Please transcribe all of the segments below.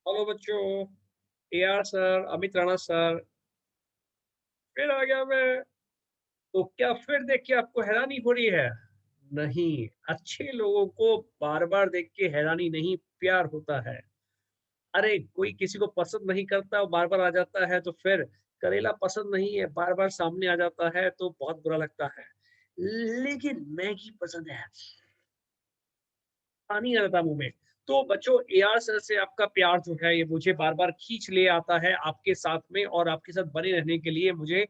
Hello बच्चों। AR sir, Amit Rana sir, फिर आ गया मैं। तो क्या फिर देख के आपको हैरानी हो रही है? नहीं, अच्छे लोगों को बार बार देख के हैरानी नहीं, प्यार होता है। अरे कोई किसी को पसंद नहीं करता और बार बार आ जाता है, तो फिर करेला पसंद नहीं है, बार बार सामने आ जाता है तो बहुत बुरा लगता है। लेकिन मैगी पसंद है, पानी आ जाता है मुंह में। तो बच्चों, एआर सर से आपका प्यार जो है ये मुझे बार बार खींच ले आता है आपके साथ में, और आपके साथ बने रहने के लिए मुझे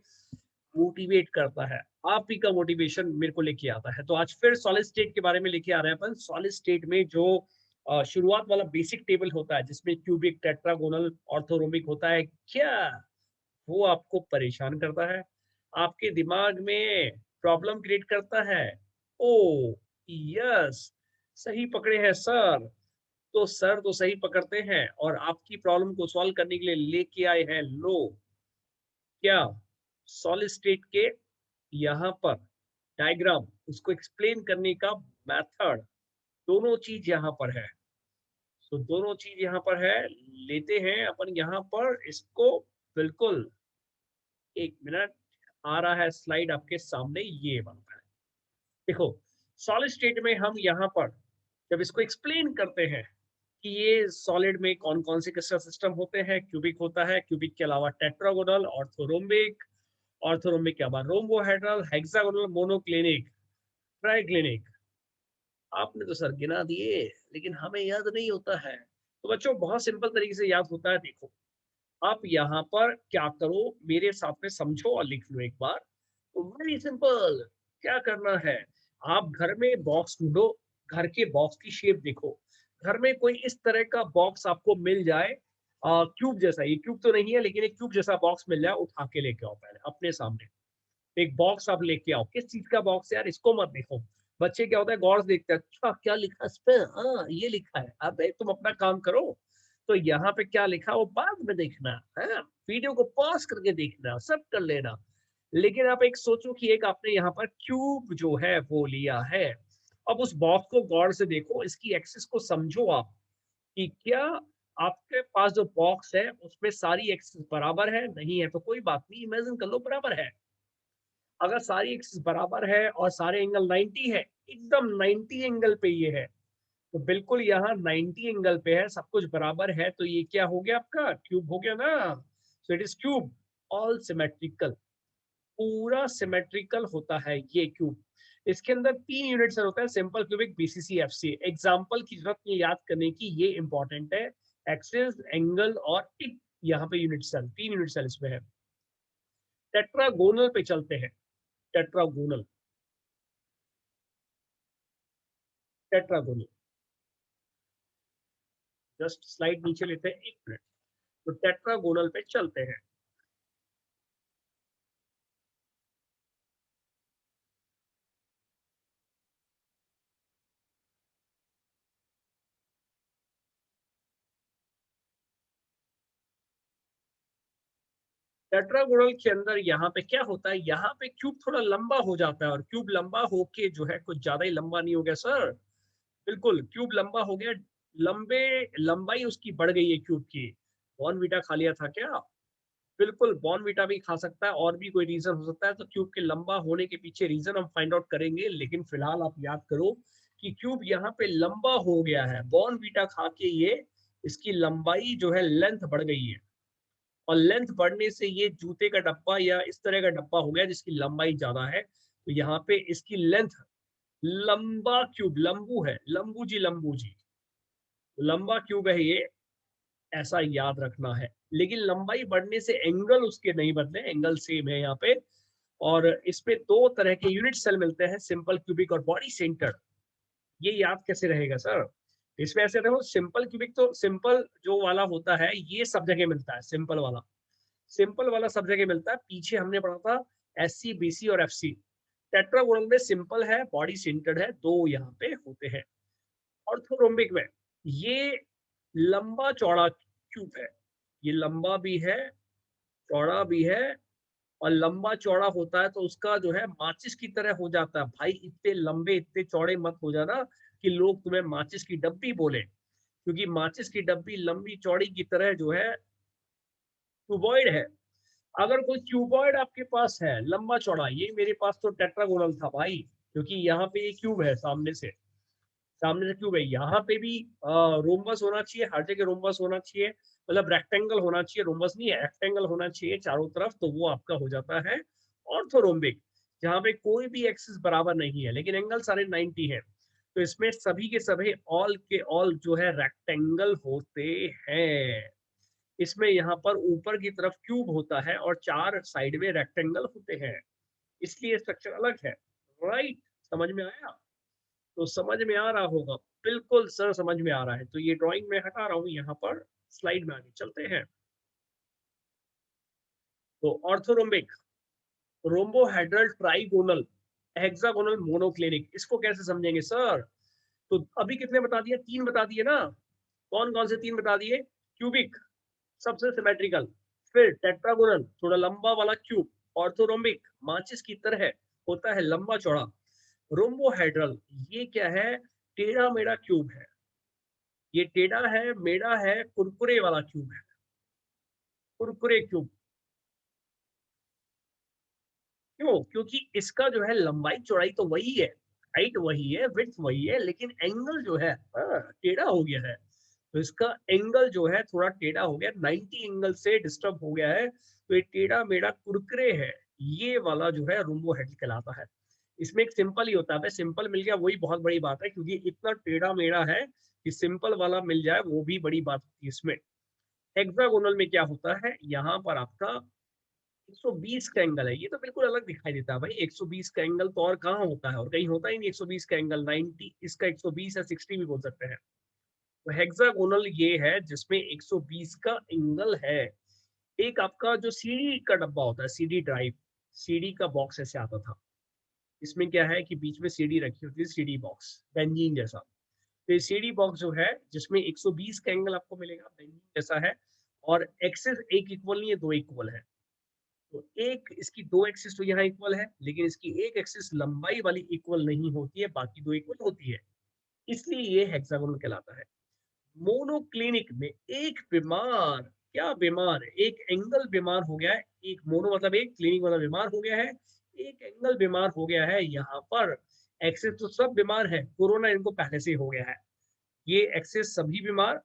मोटिवेट करता है। आप ही का मोटिवेशन मेरे को लेके आता है। तो आज फिर सॉलिड स्टेट के बारे में लेके आ रहे हैं अपन। सॉलिड स्टेट में जो शुरुआत वाला बेसिक टेबल होता है, जिसमें क्यूबिक, टेट्रागोनल, ऑर्थोरोम्बिक होता है, क्या वो आपको परेशान करता है? आपके दिमाग में प्रॉब्लम क्रिएट करता है? ओ यस, सही पकड़े हैं सर। तो सर तो सही पकड़ते हैं और आपकी प्रॉब्लम को सॉल्व करने के लिए लेके आए हैं, लो, क्या सॉलिड स्टेट के यहाँ पर डायग्राम, उसको एक्सप्लेन करने का मेथड, दोनों चीज यहाँ पर है। तो दोनों चीज यहाँ पर है, लेते हैं अपन यहाँ पर इसको। बिल्कुल, एक मिनट, आ रहा है स्लाइड आपके सामने, ये बनता है। देखो, सॉलिड स्टेट में हम यहाँ पर जब इसको एक्सप्लेन करते हैं कि ये सॉलिड में कौन कौन से क्रिस्टल सिस्टम होते हैं, क्यूबिक होता है, क्यूबिक के अलावा टेट्रागोनल, ऑर्थोरोम्बिक, ऑर्थोरोम्बिक के अलावा रोम्बोहेड्रल, हेक्सागोनल, मोनोक्लिनिक, ट्राइक्लिनिक। आपने तो सर गिना दिए, लेकिन हमें याद नहीं होता है। तो बच्चों, बहुत सिंपल तरीके से याद होता है। देखो, आप यहाँ पर क्या करो, मेरे साथ में समझो और लिख लो एक बार। वेरी सिंपल, क्या करना है, आप घर में बॉक्स ढूंढो, घर के बॉक्स की शेप देखो। घर में कोई इस तरह का बॉक्स आपको मिल जाए, क्यूब जैसा, ये क्यूब तो नहीं है लेकिन एक क्यूब जैसा बॉक्स मिल जाए, उठा के लेके आओ पहले अपने सामने। एक बॉक्स आप लेके आओ। किस चीज का बॉक्स है यार, इसको मत देखो। बच्चे क्या होता है, गौर से देखते हैं, अच्छा क्या लिखा है इस पे, हाँ ये लिखा है। अब तुम अपना काम करो, तो यहाँ पे क्या लिखा है वो बाद में देखना है, वीडियो को पॉज करके देखना, सब कर लेना। लेकिन आप एक सोचो कि एक आपने यहाँ पर क्यूब जो है वो लिया है। अब उस बॉक्स को गौर से देखो, इसकी एक्सिस को समझो आप, कि क्या आपके पास जो बॉक्स है उसमें सारी एक्सिस बराबर है, नहीं है तो कोई बात नहीं, इमेजिन कर लो बराबर है। अगर सारी एक्सिस बराबर है और सारे एंगल 90 है, एकदम 90 एंगल पे ये है, तो बिल्कुल यहाँ 90 एंगल पे है, सब कुछ बराबर है, तो ये क्या हो गया, आपका क्यूब हो गया ना। So it is cube, all symmetrical, पूरा सिमेट्रिकल होता है ये क्यूब। इसके अंदर 3 यूनिट सेल होता है, simple cubic, BCC, FC. Example की जरूरत नहीं याद करने की, ये इंपॉर्टेंट है। एक्सिस, एंगल और टिक, यहाँ पे यूनिट सेल, 3 यूनिट सेल इसमें है। टेट्रागोनल पे चलते हैं। टेट्रागोनल, टेट्रागोनल, जस्ट स्लाइड नीचे लेते हैं, एक मिनट। तो टेट्रागोनल पे चलते हैं। टेट्रागोनल के अंदर यहाँ पे क्या होता है, यहाँ पे क्यूब थोड़ा लंबा हो जाता है, और क्यूब लंबा होके जो है कुछ ज्यादा ही लंबा नहीं हो गया सर, बिल्कुल क्यूब लंबा हो गया, लंबे, लंबाई उसकी बढ़ गई है क्यूब की। बॉर्नवीटा खा लिया था क्या? बिल्कुल, बॉर्नवीटा भी खा सकता है, और भी कोई रीजन हो सकता है। तो क्यूब के लंबा होने के पीछे रीजन हम फाइंड आउट करेंगे, लेकिन फिलहाल आप याद करो कि क्यूब यहाँ पे लंबा हो गया है, बॉर्नवीटा खा के ये, इसकी लंबाई जो है लेंथ बढ़ गई है, और लेंथ बढ़ने से ये जूते का डब्बा या इस तरह का डब्बा हो गया जिसकी लंबाई ज्यादा है। तो यहाँ पे इसकी लेंथ, लंबा क्यूब, लंबू है, लंबू जी, लंबू जी, लंबा क्यूब है ये, ऐसा याद रखना है। लेकिन लंबाई बढ़ने से एंगल उसके नहीं बदले, एंगल सेम है यहाँ पे। और इसमें 2 तरह के यूनिट सेल मिलते हैं, सिंपल क्यूबिक और बॉडी सेंटर। ये याद कैसे रहेगा सर? इसमें ऐसे देखो, सिंपल क्यूबिक तो सिंपल जो वाला होता है ये सब जगह मिलता है, सिंपल वाला, सिंपल वाला सब जगह मिलता है। पीछे हमने पढ़ा था एस सी, बी सी और एफ सी। टेट्रागोनल में सिंपल है, बॉडी सेंटर्ड है, 2 यहाँ पे होते हैं। ऑर्थोरोम्बिक में ये लंबा चौड़ा क्यूब है, ये लंबा भी है, चौड़ा भी है। और लंबा चौड़ा होता है तो उसका जो है माचिस की तरह हो जाता है। भाई इतने लंबे इतने चौड़े मत हो जाना कि लोग तुम्हें माचिस की डब्बी बोले, क्योंकि माचिस की डब्बी लंबी चौड़ी की तरह जो है क्यूबॉइड है। अगर कोई क्यूबॉइड आपके पास है लंबा चौड़ा, ये मेरे पास तो टेट्रागोनल था भाई, क्योंकि यहाँ पे ये क्यूब है सामने से क्यूब है, यहाँ पे भी रोम्बस होना चाहिए, हर जगह रोम्बस होना चाहिए, मतलब रेक्टेंगल होना चाहिए, रोम्बस नहीं है, रेक्टेंगल होना चाहिए चारों तरफ, तो वो आपका हो जाता है ऑर्थोरोम्बिक, जहाँ पे कोई भी एक्सिस बराबर नहीं है लेकिन एंगल सारे 90 है। तो इसमें सभी के सभी ऑल के ऑल जो है रेक्टेंगल होते हैं। इसमें यहाँ पर ऊपर की तरफ क्यूब होता है और चार साइड में रेक्टेंगल होते हैं, इसलिए स्ट्रक्चर अलग है। राइट, समझ में आया? तो समझ में आ रहा होगा, बिल्कुल सर समझ में आ रहा है। तो ये ड्राइंग में हटा रहा हूँ यहाँ पर, स्लाइड में आगे चलते हैं। तो orthorhombic, rhombohedral trigonal, hexagonal monoclinic, इसको कैसे समझेंगे सर? तो अभी कितने बता दिए? 3 बता दिए ना। कौन कौन से 3 बता दिए? क्यूबिक सबसे सिमेट्रिकल, फिर टेट्रागोनल थोड़ा लंबा वाला क्यूब, ऑर्थोरोम्बिक माचिस की तरह होता है लंबा चौड़ा, रोम्बोहेड्रल ये क्या है? टेढ़ा मेढ़ा क्यूब है। ये टेढ़ा है मेढ़ा है, कुरकुरे वाला क्यूब है, कुरकुरे क्यूब। क्यों? क्योंकि इसका जो है लंबाई चौड़ाई तो वही है, हाइट वही है, विड्थ वही है, लेकिन एंगल जो है टेढ़ा हो गया है। तो इसका एंगल जो है थोड़ा टेढ़ा हो गया, 90 एंगल से डिस्टर्ब हो गया है, तो ये टेढ़ा मेढ़ा कुरकुरे है, ये वाला जो है रोम्बोहेड कहलाता है। इसमें एक सिंपल ही होता है, सिंपल मिल गया वही बहुत बड़ी बात है, क्योंकि इतना टेढ़ा मेढ़ा है कि सिंपल वाला मिल जाए वो भी बड़ी बात होती है इसमें। हेक्सागोनल में क्या होता है, यहाँ पर आपका 120 का एंगल है, ये तो बिल्कुल अलग दिखाई देता है भाई। 120 का एंगल तो और कहाँ होता है, और कहीं होता ही नहीं 120 का एंगल। 90 इसका 120 या 60 भी बोल सकते हैं। तो हेक्सागोनल ये है जिसमें 120 का एंगल है। एक आपका जो सीडी का डब्बा होता है, सीडी ड्राइव, सीडी का बॉक्स ऐसे आता था, इसमें क्या है कि बीच में सीडी रखी होती है, सीडी बॉक्स बेंजीन जैसा। तो ये सीडी बॉक्स जो है जिसमें 120 का एंगल आपको मिलेगा, बेंजीन जैसा है, और एक्सिस एक इक्वल नहीं है, दो इक्वल है। तो एक इसकी दो एक्सिस तो यहाँ इक्वल है, लेकिन इसकी एक एक्सिस लंबाई वाली इक्वल नहीं होती है, बाकी दो इक्वल होती है, इसलिए ये हेक्सागोनल कहलाता है। मोनोक्लिनिक में एक बीमार, क्या बीमार, एक एंगल बीमार हो गया है, एक मोनो मतलब एक, क्लिनिक वाला बीमार हो गया है, एक एंगल बीमार हो गया है। यहाँ पर एक्सिस तो सब बीमार है, कोरोना इनको पहले से ही हो गया है, ये एक्सिस सभी बीमार,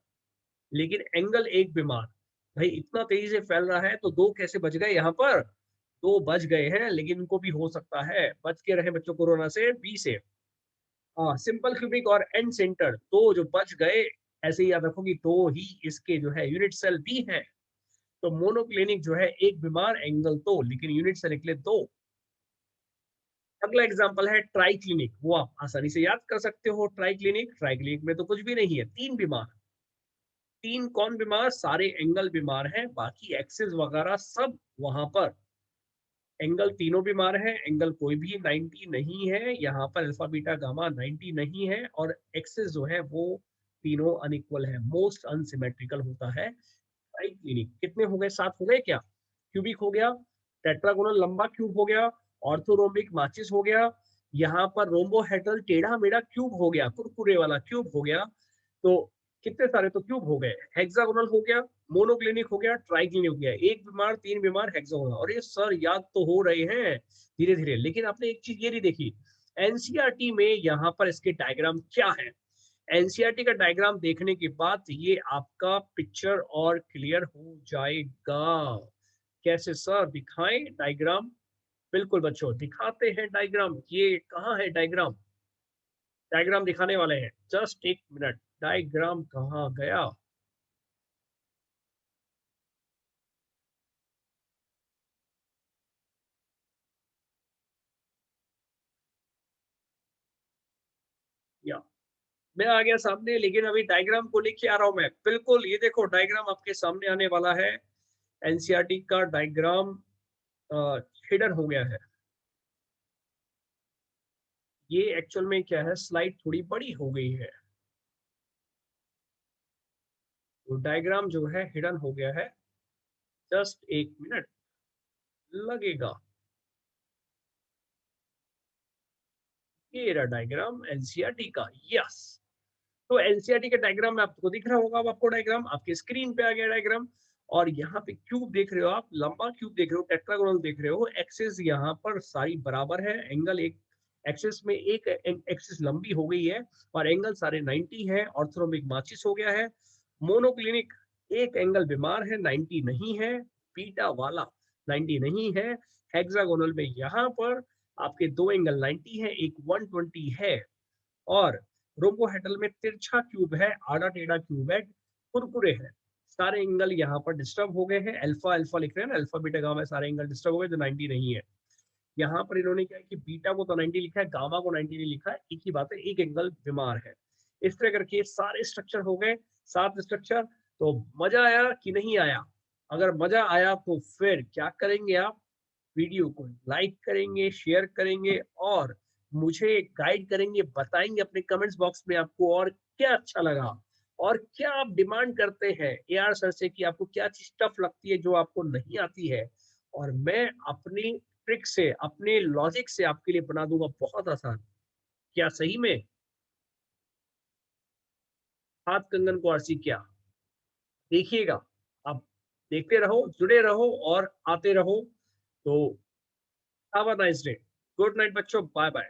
लेकिन एंगल एक बीमार। भाई इतना तेजी से फैल रहा है तो दो कैसे बच गए यहाँ पर? दो बच गए हैं, लेकिन इनको भी हो सकता है, बच के रहे बच्चों कोरोना से, बी से। हाँ, सिंपल क्यूबिक और एंड सेंटर दो जो बच गए, ऐसे ही याद रखो कि दो ही इसके जो है यूनिट सेल भी है। तो मोनोक्लिनिक जो है एक बीमार, एंगल तो, लेकिन यूनिट सेल निकले दो। अगला एग्जांपल है ट्राई क्लिनिक, वो आप आसानी से याद कर सकते हो। ट्राई क्लिनिक, ट्राई क्लिनिक में तो कुछ भी नहीं है, तीन बीमार। तीन कौन बीमार? सारे एंगल बीमार हैं, बाकी एक्सिस वगैरह सब वहां पर। एंगल तीनों बीमार है, एंगल कोई भी 90 नहीं है, यहाँ पर अल्फा बीटा गामा 90 नहीं है, और एक्सिस जो है वो तीनों अनइक्वल है, मोस्ट अनसिमेट्रिकल होता है। राइट क्लिनिक कितने हो गए? 7 हो गए क्या? क्यूबिक हो गया, टेट्रागोनल लंबा क्यूब हो गया, ऑर्थोरोम्बिक माचिस हो गया, यहाँ पर रोम्बोहेड्रल टेढ़ा मेढ़ा क्यूब हो गया, कुरकुरे वाला क्यूब हो गया। तो कितने सारे तो क्यूब हो गए। हेक्सागोनल हो गया, मोनोक्लिनिक हो गया, ट्राइक्लिनिक हो गया, एक बीमार तीन बीमार हेक्सागोनल। और ये सर याद तो हो रहे हैं धीरे धीरे, लेकिन आपने एक चीज ये नहीं देखी, एनसीईआरटी में यहाँ पर इसके डायग्राम क्या है। एनसीईआरटी का डायग्राम देखने के बाद ये आपका पिक्चर और क्लियर हो जाएगा। कैसे सर दिखाएं डायग्राम? बिल्कुल बच्चों दिखाते हैं डायग्राम। ये कहाँ है डायग्राम? डायग्राम दिखाने वाले हैं, जस्ट एक मिनट। डायग्राम कहाँ गया? या मैं आ गया सामने, लेकिन अभी डायग्राम को लेके आ रहा हूं मैं। बिल्कुल ये देखो डायग्राम आपके सामने आने वाला है। एनसीईआरटी का डायग्राम हिडन हो गया है। ये एक्चुअल में क्या है, स्लाइड थोड़ी बड़ी हो गई है, तो डायग्राम जो है हिडन हो गया है। जस्ट एक मिनट लगेगा। ये रहा डायग्राम एनसीईआरटी का। यस, तो एनसीईआरटी के डायग्राम में आपको दिख रहा होगा, अब आपको डायग्राम आपके स्क्रीन पे आ गया डायग्राम। और यहाँ पे क्यूब देख रहे हो आप, लंबा क्यूब देख रहे हो, टेट्रागोनल देख रहे हो, एक्सिस यहाँ पर सारी बराबर है, एंगल एक एक्सिस में एक एक्सिस लंबी हो गई है और एंगल सारे 90 है, ऑर्थोनोमिक माचिस हो गया है। मोनोक्लिनिक एक एंगल बीमार है, 90 नहीं है, बीटा वाला 90 नहीं है। हेक्सागोनल में यहाँ पर आपके दो एंगल 90 है, एक 120 है। और रोम्बोहेड्रल में तिरछा क्यूब है, आड़ा टेढ़ा क्यूब है, कुरकुरे है, सारे एंगल यहाँ पर डिस्टर्ब हो गए हैं। अल्फा अल्फा लिख रहे हैं ना, अल्फा बीटा गामा, सारे एंगल डिस्टर्ब हो गए, जो 90 नहीं है। यहाँ पर इन्होंने क्या है कि बीटा को तो 90 लिखा है, गामा को 90 नहीं लिखा है, एक ही बात है, एक एंगल बीमार है। इस तरह करके सारे स्ट्रक्चर हो गए, 7 स्ट्रक्चर। तो मजा आया कि नहीं आया? अगर मजा आया तो फिर क्या करेंगे आप? वीडियो को लाइक करेंगे, शेयर करेंगे और मुझे गाइड करेंगे, बताएंगे अपने कमेंट्स बॉक्स में आपको और क्या अच्छा लगा और क्या आप डिमांड करते हैं एआर सर से कि आपको क्या चीज टफ लगती है जो आपको नहीं आती है। और मैं अपनी ट्रिक से, अपने लॉजिक से आपके लिए बना दूंगा बहुत आसान। क्या सही में? हाथ कंगन को आरसी क्या? देखिएगा, आप देखते रहो, जुड़े रहो और आते रहो। तो have a nice day. Good night बच्चों, बाय बाय।